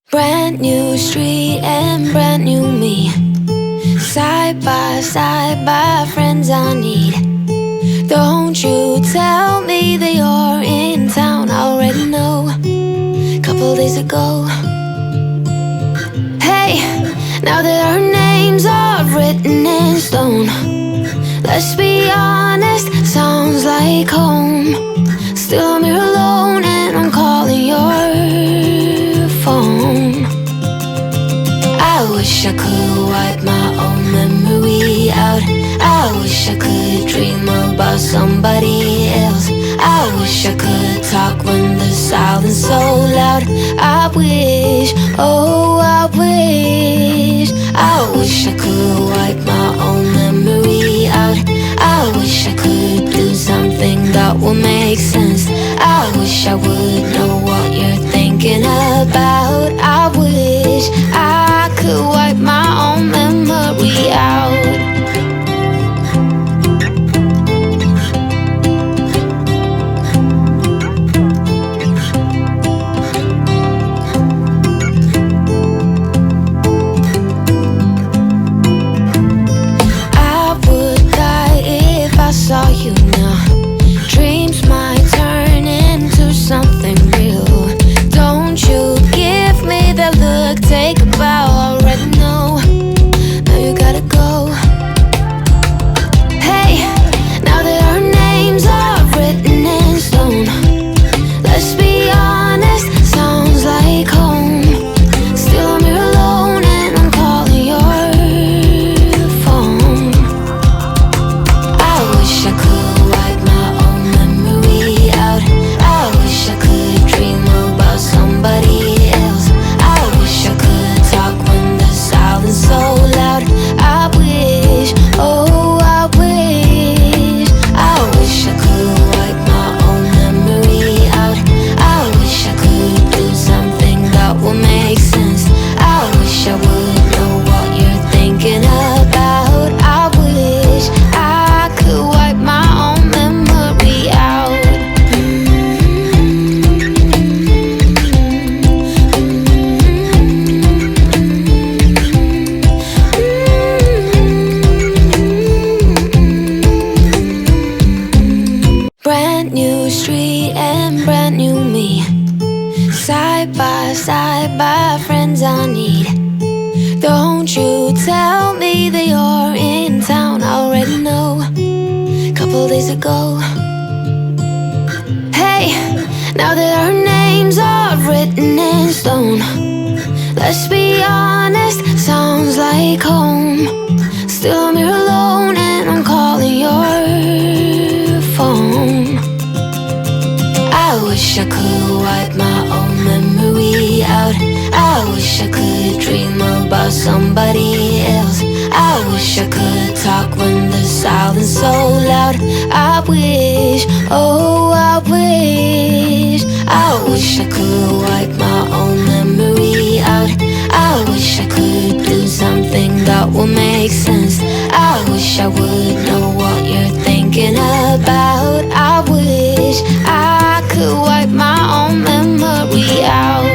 Brand new street and brand new me. Side by friends I need. Don't you tell me that you're in town, I already know. Couple days ago. Hey, now that our names are written in stone, let's be honest, sounds like home. Still I'm here alone and I'm calling your phone. I wish I could wipe my own memory out. I wish I could dream about somebody else. I wish I could talk when the silence so loud. I wish, oh I wish. I wish I could wipe my own memory out. I wish I could do something that would make sense. I wish I would know what you're thinking about. I wish I could wipe my own memory out. I saw you now. Dreams might turn into something real. Don't you give me that look, take a bow, already know. Now you gotta go. Hey, now that our names are written in stone, let's be honest, sounds like home. Still I'm here alone and I'm calling your phone. I wish I could wipe my own memory out. I wish I could dream about somebody else. I wish I could talk when the silence so loud. I wish, oh I wish. I wish I could wipe my own memory out. I wish I could do something that would make sense. I wish I would know what you're thinking about. I wish I could wipe my own memory out. Brand new street and brand new me. Side by friends I need. Don't you tell me that you're in town, I already know. Couple days ago. Hey, now that our names are written in stone, let's be honest, sounds like home. Still I'm here alone and I'm calling your phone. I wish I could wipe my own memory out. I wish I could dream about somebody else. I wish I could talk when the silence so loud. I wish, oh I wish. I wish I could wipe my own memory out. I wish I could do something that would make sense. I wish I would know what you're thinking about. I wish I could wipe my own memory out.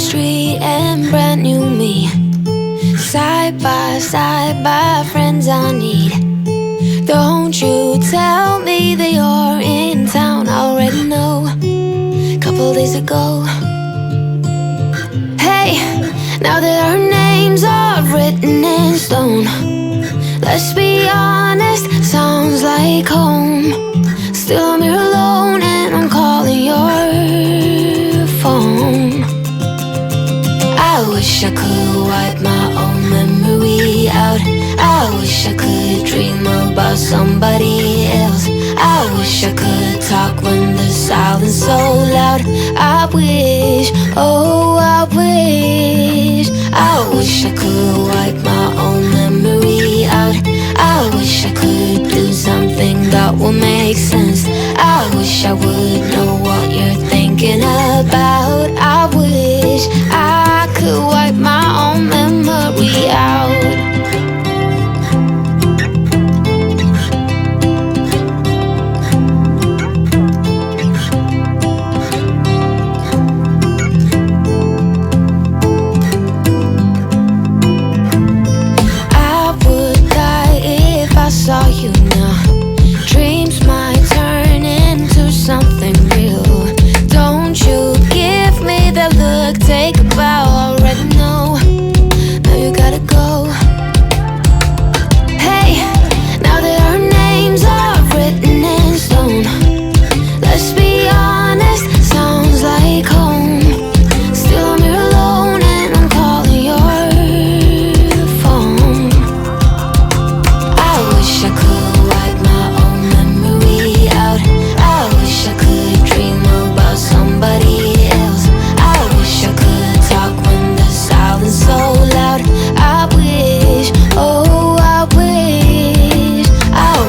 street and brand new me. Side by side by friends I need. Don't you tell me that you're in town, I already know. Couple days ago. Hey, now that our names are written in stone, let's be honest, sounds like home. Still I'm here alone and I'm calling your phone. I wish I could wipe my own memory out. I wish I could dream about somebody else. I wish I could talk when the silence so loud. I wish, oh I wish I could wipe my own memory out. I wish I could do something that will make sense. I wish I would know what you're thinking about. I wish I could wipe my own memory out. Saw you now. Dreams might turn into something real. Don't you give me that look, take a bow, already know. Now you gotta go. Hey, now that our names are written in stone, let's be honest, sounds like home. Still I'm here alone and I'm calling your phone. I wish I could wipe my own memory out. I wish I could dream about somebody else. I wish I could talk when the silence so loud. I wish, oh I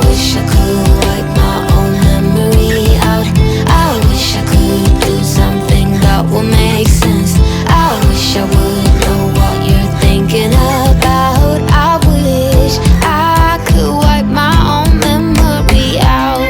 wish I could wipe my own memory out. I wish I could do something that will make sense. I wish I would know what you're thinking about. I wish I could wipe my own memory out.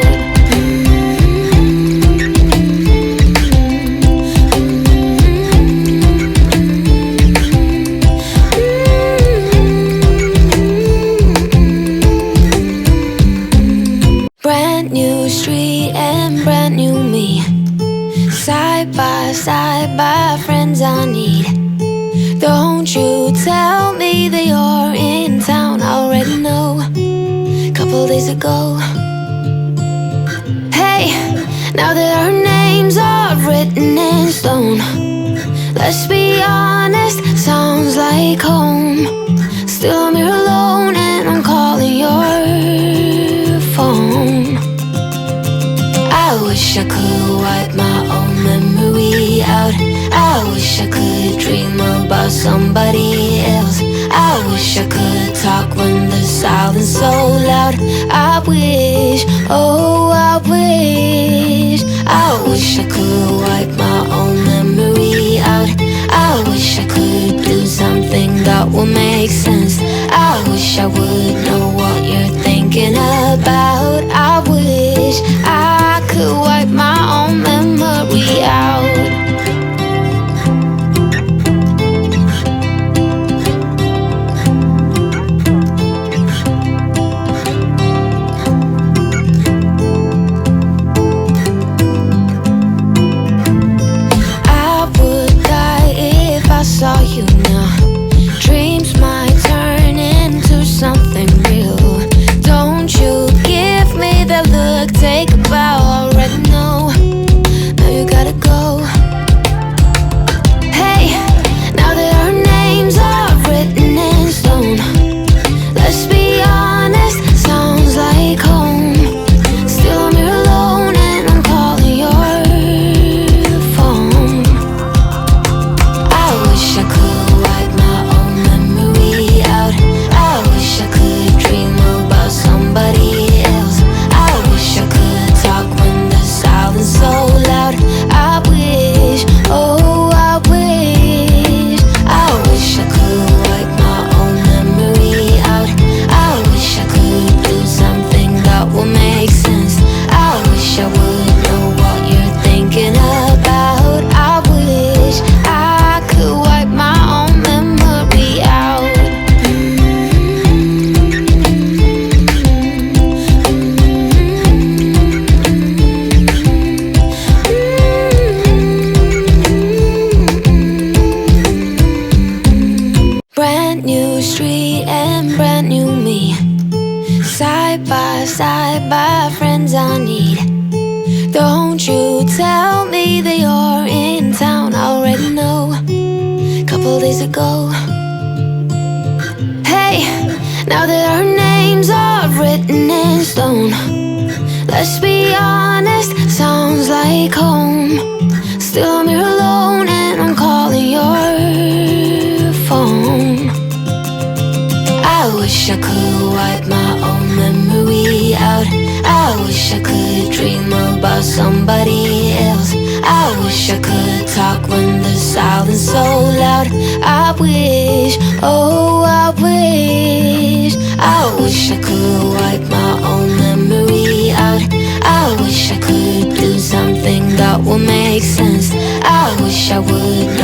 Brand new street and brand new me. Side by side by friends I need. Don't you tell me that you're in town, I already know. Couple days ago. Hey, now that our names are written in stone, let's be honest, sounds like home. Still I'm here alone and I'm calling your phone. I wish I could wipe my own memory out. I wish I could dream about somebody else. I wish I could talk when the silence so loud. I wish, oh I wish I could wipe my own memory out. I wish I could do something that will make sense. I wish I would know what you're thinking about. I wish I could wipe my own memory out. Saw you now. Dreams might turn into something real. Don't you give me that look, take a tell me that you're in town. I already know, couple days ago. Hey, now that our names are written in stone, let's be honest, sounds like home. Still I'm here alone and I'm calling your phone. I wish I could wipe my own memory out. I wish I could dream about somebody else. I wish I could talk when the silence so loud. I wish, oh I wish. I wish I could wipe my own memory out. I wish I could do something that would make sense. I wish I would